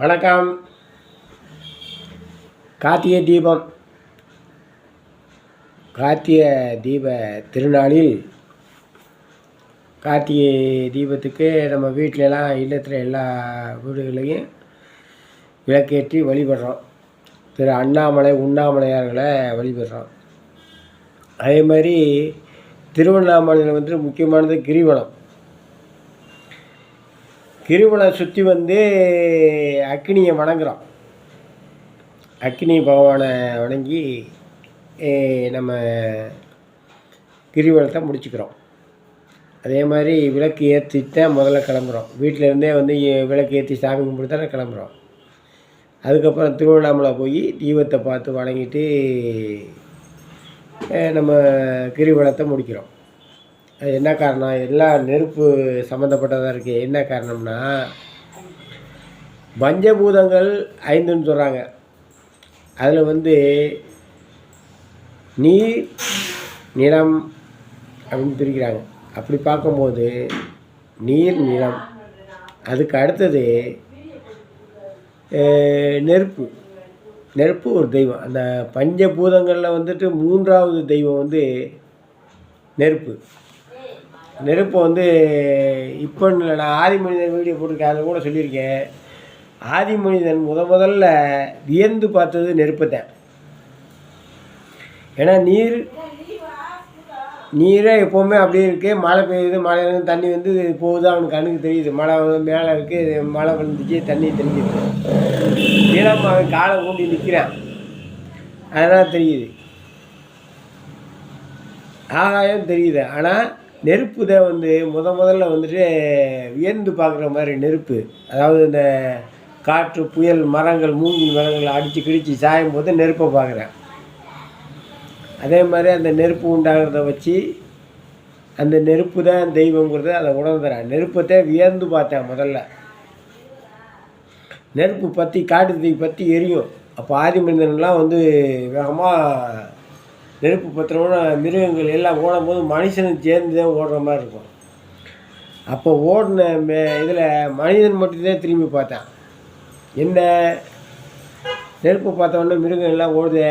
வணக்கம். கார்த்திகை தீபம். கார்த்திகை தீப திருநாளில் கார்த்திகை தீபத்துக்கு நம்ம வீட்டிலலாம் இல்லத்தில் எல்லா வீடுகளையும் விளக்கேற்றி வழிபடுறோம். திரு அண்ணாமலை உண்ணாமலையார்களை வழிபடுறோம். அதே மாதிரி திருவண்ணாமலையில் வந்து முக்கியமானது கிரிவலம். கிரிவலம் சுற்றி வந்து அக்னியை வணங்குறோம். அக்னி பகவானை வணங்கி நம்ம கிரிவலத்தை முடிச்சுக்கிறோம். அதே மாதிரி விளக்கு ஏற்றித்தான் முதல்ல கிளம்புறோம். வீட்டிலேருந்தே வந்து விளக்கு ஏற்றி சாமி கும்பிட்டு தானே கிளம்புறோம். அதுக்கப்புறம் திருவண்ணாமலை போய் தீபத்தை பார்த்து வணங்கிட்டு நம்ம கிரிவலத்தை முடிக்கிறோம். அது என்ன காரணம்? எல்லாம் நெருப்பு சம்மந்தப்பட்டதாக இருக்குது. என்ன காரணம்னா, பஞ்சபூதங்கள் 5ன்னு சொல்கிறாங்க. அதில் வந்து நீர், நிலம் அப்படின்னு பிரிக்கிறாங்க. அப்படி பார்க்கும்போது நீர், நிலம், அதுக்கு அடுத்தது நெருப்பு. நெருப்பு ஒரு தெய்வம். அந்த பஞ்சபூதங்களில் வந்துட்டு 3வது தெய்வம் வந்து நெருப்பு. நெருப்பை வந்து இப்போ நான் ஆதி மனிதன் வீடியோ போட்டிருக்கேன், அதில் கூட சொல்லியிருக்கேன். ஆதி மனிதன் முதல்ல வியந்து பார்த்தது நெருப்பை தான். ஏன்னா நீரே எப்போவுமே அப்படியே இருக்குது. மழை பெய்யுது, மழையிலேருந்து தண்ணி வந்து போகுது, அவனுக்கு கண்ணுக்கு தெரியுது. மழை மேலே இருக்குது, மழை விழுந்துச்சு, தண்ணி தெரிஞ்சுது. நிலம் அவன் காலை ஊண்டி நிற்கிறான், அதனால் தெரியுது. ஆகாயம் தெரியுது. ஆனால் நெருப்பு தான் வந்து முதல்ல வந்துட்டு வியந்து பார்க்குற மாதிரி நெருப்பு. அதாவது இந்த காற்று, புயல், மரங்கள், மூங்கில் மரங்கள் அடித்து கிடிச்சு சாயும் போது நெருப்பை பார்க்குறேன். அதே மாதிரி அந்த நெருப்பு உண்டாகிறத வச்சு அந்த நெருப்பு தான் தெய்வங்கிறத அதை உணர்ந்துறேன். நெருப்பத்தை வியந்து பார்த்தேன். முதல்ல நெருப்பு பற்றி, காட்டு தீ பற்றி எரியும். அப்போ ஆதி மனிதன்லாம் வந்து வேகமாக நெருப்பு பற்றினோன்னா மிருகங்கள் எல்லாம் ஓடும்போது மனுஷனும் சேர்ந்து தான் ஓடுற மாதிரி இருக்கும். அப்போ ஓடின இதில் மனிதன் மட்டும்தான் திரும்பி பார்த்தான். என்ன, நெருப்பை பார்த்தவொடனே மிருகம் எல்லாம் ஓடுதே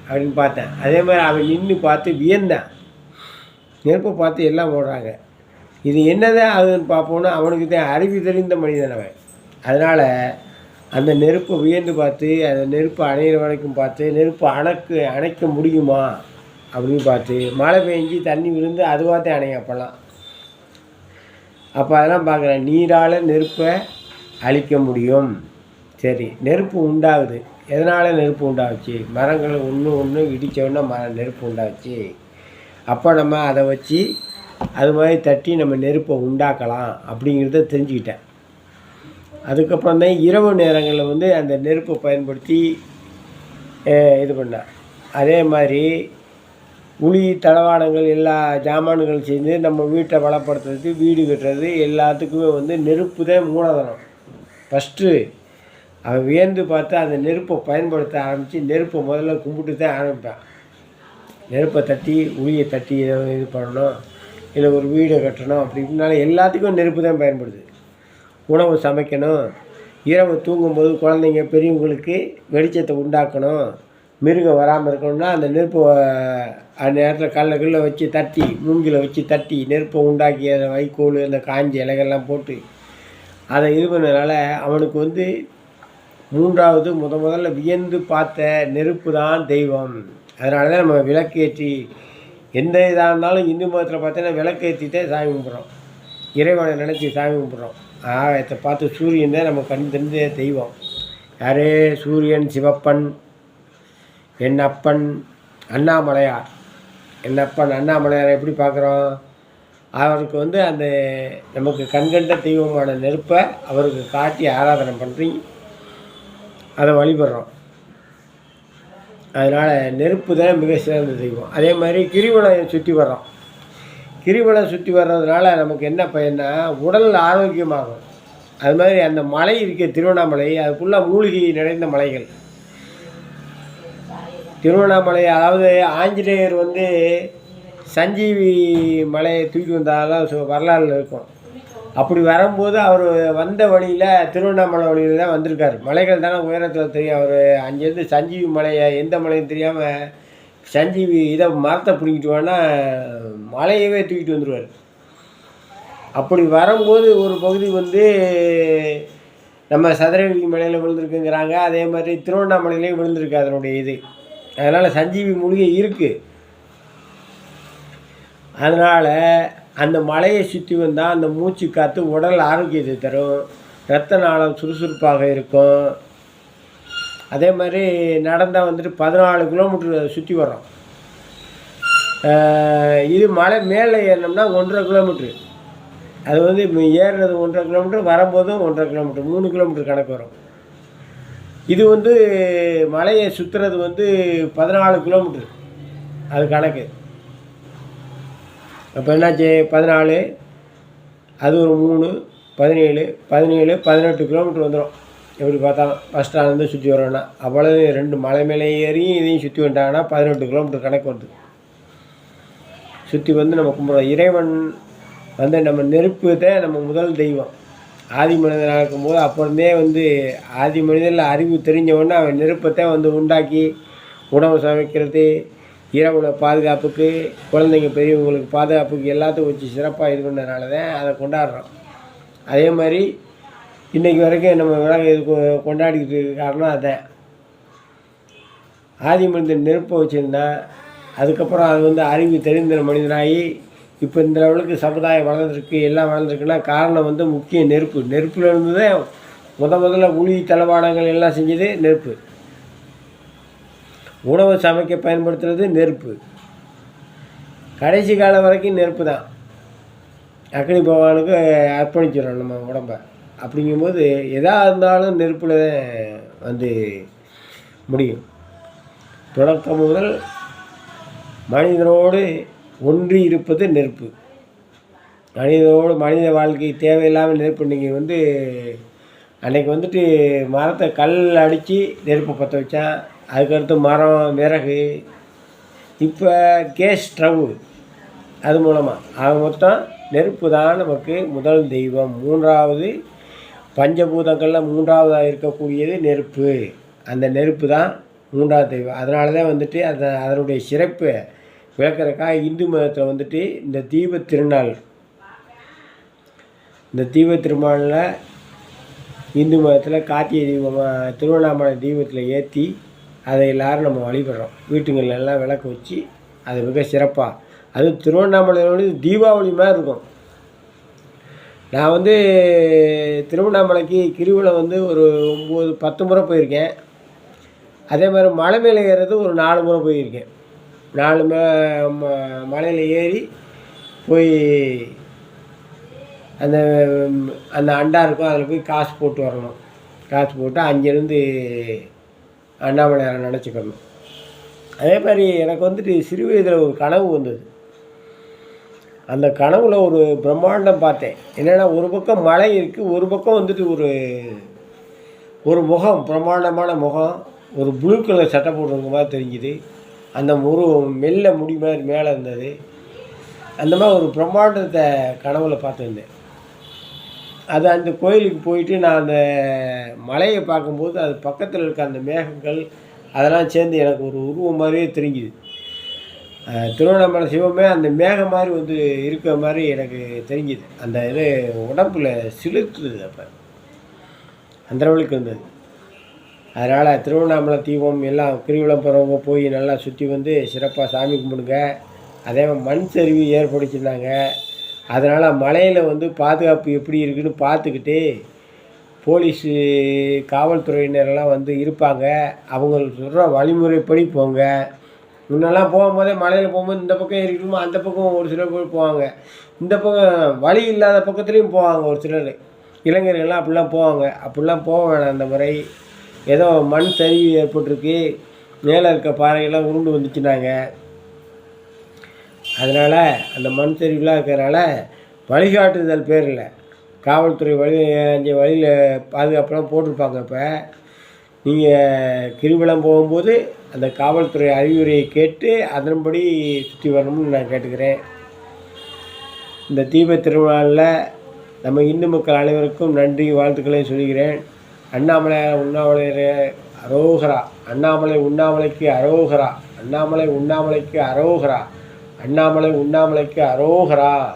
அப்படின்னு பார்த்தேன். அதே மாதிரி அவன் நின்று பார்த்து வியந்தான். நெருப்பை பார்த்து எல்லாம் ஓடுறாங்க, இது என்னதான் ஆகுதுன்னு பார்ப்போன்னா அவனுக்கு தான் அறிவு தெரிந்த மனிதன் அவன். அதனால் அந்த நெருப்பை வியந்து பார்த்து, அந்த நெருப்பு அணையிற வரைக்கும் பார்த்து, நெருப்பு அணைக்க முடியுமா அப்படின்னு பார்த்து, மழை பெஞ்சு தண்ணி விழுந்து அதுவாகத்தான் அணையும். அப்போ அதெல்லாம் பார்க்குறேன். நீரால் நெருப்பை அழிக்க முடியும். சரி, நெருப்பு உண்டாகுது. எதனால் நெருப்பு உண்டாச்சு? மரங்கள் ஒன்று இடித்தோடனே நெருப்பு உண்டாச்சு. அப்போ நம்ம அதை வச்சு அது மாதிரி தட்டி நம்ம நெருப்பை உண்டாக்கலாம் அப்படிங்கிறத தெரிஞ்சுக்கிட்டேன். அதுக்கப்புறம் தான் இரவு நேரங்களில் வந்து அந்த நெருப்பை பயன்படுத்தி இது பண்ணேன். அதே மாதிரி உளி, தளவாடங்கள், எல்லா ஜாமான்களும் செஞ்சு நம்ம வீட்டை வளப்படுத்துறது, வீடு கட்டுறது எல்லாத்துக்குமே வந்து நெருப்பு தான் மூலதனம். ஃபஸ்ட்டு அவன் வியந்து பார்த்து அந்த நெருப்பை பயன்படுத்த ஆரம்பித்து, நெருப்பை முதல்ல கும்பிட்டு தான் ஆரம்பிப்பேன். நெருப்பை தட்டி, உளியை தட்டி இது பண்ணணும், இல்லை ஒரு வீடை கட்டணும், அப்படின்னால எல்லாத்துக்கும் நெருப்பு தான் பயன்படுது. உணவு சமைக்கணும், இரவு தூங்கும்போது குழந்தைங்க பெரியவங்களுக்கு வெளிச்சத்தை உண்டாக்கணும், மிருகம் வராமல் இருக்கணும்னா அந்த நெருப்பை அந்த நேரத்தில் கல்லை வச்சு தட்டி, மூங்கில் வச்சு தட்டி நெருப்பை உண்டாக்கி அதை வைக்கோல், அந்த காஞ்சி இலைகள்லாம் போட்டு அதை இது பண்ணதுனால அவனுக்கு வந்து 3வது முதல்ல வியந்து பார்த்த நெருப்பு தான் தெய்வம். அதனால தான் நம்ம விளக்கேற்றி, எந்த இதாக இருந்தாலும் இந்து மதத்தில் பார்த்தீங்கன்னா விளக்கேற்றிட்டே சாமி கும்பிட்றோம். இறைவனை நினச்சி சாமி கும்பிட்றோம். ஆகாயத்தை பார்த்து, சூரியன் தான் நம்ம கண் தெரிஞ்ச தெய்வம். யார்? சூரியன், சிவப்பன், என் அப்பன் அண்ணாமலையார். என் அப்பன் அண்ணாமலையாரை எப்படி பார்க்குறோம்? அவருக்கு வந்து அந்த நமக்கு கண்கண்ட தெய்வமான நெருப்பை அவருக்கு காட்டி ஆராதனை பண்ணி அதை வழிபடுறோம். அதனால் நெருப்பு தான் மிக சிறந்த தெய்வம். அதே மாதிரி கிரிவலம் சுற்றி வர்றோம். கிரிவலம் சுற்றி வர்றதுனால நமக்கு என்ன பயன்னா, உடல் ஆரோக்கியமாகும். அது மாதிரி அந்த மலை இருக்க திருவண்ணாமலை, அதுக்குள்ளே மூலிகை நிறைந்த மலைகள். திருவண்ணாமலை, அதாவது ஆஞ்சநேயர் வந்து சஞ்சீவி மலையை தூக்கி வந்தாலும் வரலாறுல இருக்கும். அப்படி வரும்போது அவர் வந்த வழியில் திருவண்ணாமலை வழியில் தான் வந்திருக்கார். மலைகள் தானே உயரத்தில் தெரியும். அவர் அங்கேருந்து சஞ்சீவி மலையை எந்த மலையும் தெரியாமல் சஞ்சீவி இதை மரத்தை பிடிக்கிட்டு வானா மலையவே தூக்கிட்டு வந்துடுவார். அப்படி வரும்போது ஒரு பகுதி வந்து நம்ம சதுரகிரி மலையில் விழுந்திருக்குங்கிறாங்க. அதே மாதிரி திருவண்ணாமலையிலையும் விழுந்திருக்கு அதனுடைய இது. அதனால் சஞ்சீவி மூலிகை இருக்குது. அதனால் அந்த மலையை சுற்றி வந்தால் அந்த மூச்சு காற்று உடல் ஆரோக்கியத்தை தரும், இரத்த நாளம் சுறுசுறுப்பாக இருக்கும். அதே மாதிரி நடந்தால் வந்துட்டு 14 கிலோமீட்டர் சுற்றி வரோம். இது மலை மேலே ஏறினோம்னா 1.5 கிலோமீட்ரு. அது வந்து இப்போ ஏறுறது 1.5 கிலோமீட்டர், வரும்போதும் 1.5 கிலோமீட்டர், 3 கிலோமீட்டர் கணக்கு வரும். இது வந்து மலையை சுற்றுறது வந்து 14 கிலோமீட்ரு அது கணக்கு. அப்போ என்னாச்சு, 14 அது ஒரு 3 17 17 18 கிலோமீட்டர் வந்துடும். எப்படி பார்த்தாலும் பஸ் ஸ்டாண்ட்லேருந்து சுற்றி வரோன்னா அவ்வளோ 2 மலை மேலே ஏறியும் இதையும் சுற்றி வந்துட்டாங்கன்னா 18 கிலோமீட்டர் கணக்கு வருது. சுற்றி வந்து நம்ம கும்பிட்றோம். இறைவன் வந்து நம்ம நெருப்பு தான் நம்ம முதல் தெய்வம். ஆதி மனிதனாக இருக்கும்போது அப்போருந்தே வந்து ஆதி மனிதனில் அறிவு தெரிஞ்சவொன்னே அவன் நெருப்பத்தை வந்து உண்டாக்கி உணவு சமைக்கிறது, இரவுல பாதுகாப்புக்கு, குழந்தைங்க பெரியவங்களுக்கு பாதுகாப்புக்கு எல்லாத்துக்கும் வச்சு சிறப்பாக இது பண்ணதுனால தான் அதை கொண்டாடுறோம். அதே மாதிரி இன்றைக்கி வரைக்கும் நம்ம விலங்கு இது கொண்டாடிக்கிட்டு இருக்க காரணம் அதுதான். ஆதி மனிதன் நெருப்பை வச்சுருந்தா அதுக்கப்புறம் அது வந்து அறிவு தெரிந்த மனிதனாகி இப்போ இந்த லெவலுக்கு சமுதாயம் வளர்ந்துருக்கு, எல்லாம் வளர்ந்துருக்குன்னா காரணம் வந்து முக்கிய நெருப்பு. நெருப்பில் இருந்து தான் முதல்ல உளி தளவாடங்கள் எல்லாம் செஞ்சது நெருப்பு. உணவு சமைக்க பயன்படுத்துகிறது நெருப்பு. கடைசி காலம் வரைக்கும் நெருப்பு தான். அக்னி பகவானுக்கு அர்ப்பணிச்சிடறோம் நம்ம உடம்பை. அப்படிங்கும்போது எதாக இருந்தாலும் நெருப்பில் தான் வந்து முடியும். தொடக்கம் முதல் மனிதனோடு ஒன்றி இருப்பது நெருப்பு. மனித வாழ்க்கை தேவையில்லாமல் நெருப்பு. இன்றைக்கி வந்து அன்றைக்கி வந்துட்டு மரத்தை கல் அடித்து நெருப்பை பற்ற வச்சான். அதுக்கடுத்து மரம், விறகு, இப்போ கேஸ் ஸ்டவ், அது மூலமாக ஆக மொத்தம் நெருப்பு தான் நமக்கு முதல் தெய்வம். 3வது பஞ்சபூதங்களில் 3வதாக இருக்கக்கூடியது நெருப்பு. அந்த நெருப்பு தான் 3வது தெய்வம். அதனால தான் வந்துட்டு அதனுடைய சிறப்பு விளக்கறக்காக இந்து மதத்தில் வந்துட்டு இந்த தீபத் திருநாள், இந்த தீபத் திருநாளில் இந்து மதத்தில் கார்த்திகை தீபமாக திருவண்ணாமலை தீபத்தில் ஏற்றி அதை எல்லோரும் நம்ம வழிபடுறோம். வீட்டுங்களில் எல்லாம் விளக்கு வச்சு அது மிக சிறப்பாக, அதுவும் திருவண்ணாமலையோடு தீபாவளி மாதிரி இருக்கும். நான் வந்து திருவண்ணாமலைக்கு கிரிவலம் வந்து ஒரு 9-10 முறை போயிருக்கேன். அதே மாதிரி மலை மேலே ஏறுறது ஒரு 4 முறை போயிருக்கேன். 4 மலையில் ஏறி போய் அந்த அந்த அண்டா இருக்கும், அதில் போய் காசு போட்டு வரணும். காசு போட்டு அங்கேருந்து அண்ணாமலையாரை நினச்சிக்கணும். அதே மாதிரி எனக்கு வந்துட்டு சிறு வயதில் ஒரு கனவு வந்தது. அந்த கனவில் ஒரு பிரம்மாண்டம் பார்த்தேன். என்னென்னா, ஒரு பக்கம் மலை இருக்குது, ஒரு பக்கம் வந்துட்டு ஒரு முகம், பிரம்மாண்டமான முகம், ஒரு ப்ளூ கலர் சட்டை போடுறவங்க மாதிரி தெரிஞ்சுது. அந்த மெல்ல முடி மாதிரி மேலே இருந்தது. அந்த மாதிரி ஒரு பிரம்மாண்டத்தை கனவில் பார்த்துருந்தேன். அது அந்த கோயிலுக்கு போயிட்டு நான் அந்த மலையை பார்க்கும்போது அது பக்கத்தில் இருக்க அந்த மேகங்கள் அதெல்லாம் சேர்ந்து எனக்கு ஒரு உருவம் மாதிரியே தெரிஞ்சுது. திருவண்ணாமலை சிவமே அந்த மேகம் மாதிரி வந்து இருக்கிற மாதிரி எனக்கு தெரிஞ்சுது. அந்த இது உடம்பில் சிலுத்துது. அப்போ அந்த லெவலுக்கு இருந்தது. அதனால் திருவண்ணாமலை தீபம் எல்லாம் கிரிவலம் போகிறவங்க போய் நல்லா சுற்றி வந்து சிறப்பாக சாமி கும்பிடுங்க. அதே மண் சரிவு ஏற்படுத்தினாங்க. அதனால் மலையில் வந்து பாதுகாப்பு எப்படி இருக்குதுன்னு பார்த்துக்கிட்டு போலீஸு, காவல்துறையினரெல்லாம் வந்து இருப்பாங்க. அவங்க சொல்கிற வழிமுறைப்படி போங்க. முன்னெல்லாம் போகும்போதே மலையில் போகும்போது இந்த பக்கம் ஏறிக்கணுமோ அந்த பக்கம் ஒரு சிலர் போய் போவாங்க. இந்த பக்கம் வழி இல்லாத பக்கத்துலேயும் போவாங்க ஒரு சிலர். இளைஞர்கள்லாம் அப்படிலாம் போவாங்க. அப்படிலாம் போக வேணாம். அந்த முறை ஏதோ மண் சரிவு ஏற்பட்டிருக்கு, மேலே இருக்க பாறைகள்லாம் உருண்டு வந்துச்சுனாங்க. அதனால் அந்த மண் சரிவுலாம் இருக்கிறனால வழிகாட்டுதல் பேரில் காவல்துறை அங்கே வழியில் பாதுகாப்பெல்லாம் போட்டிருப்பாங்க. இப்போ நீங்கள் கிரிவலம் போகும்போது அந்த காவல்துறை அறிவுரையை கேட்டு அதன்படி சுற்றி வரணும்னு நான் கேட்டுக்கிறேன். இந்த தீபத் திருவிழாவில் நம்ம இந்து மக்கள் அனைவருக்கும் நன்றி வாழ்த்துக்களை சொல்கிறேன். அண்ணாமலையார் உண்ணாமலையரே அரோகரா. அண்ணாமலை உண்ணாமலைக்கு அரோகரா. அண்ணாமலை உண்ணாமலைக்கு அரோகரா. அண்ணாமலை உண்ணாமலைக்கு அரோகரா.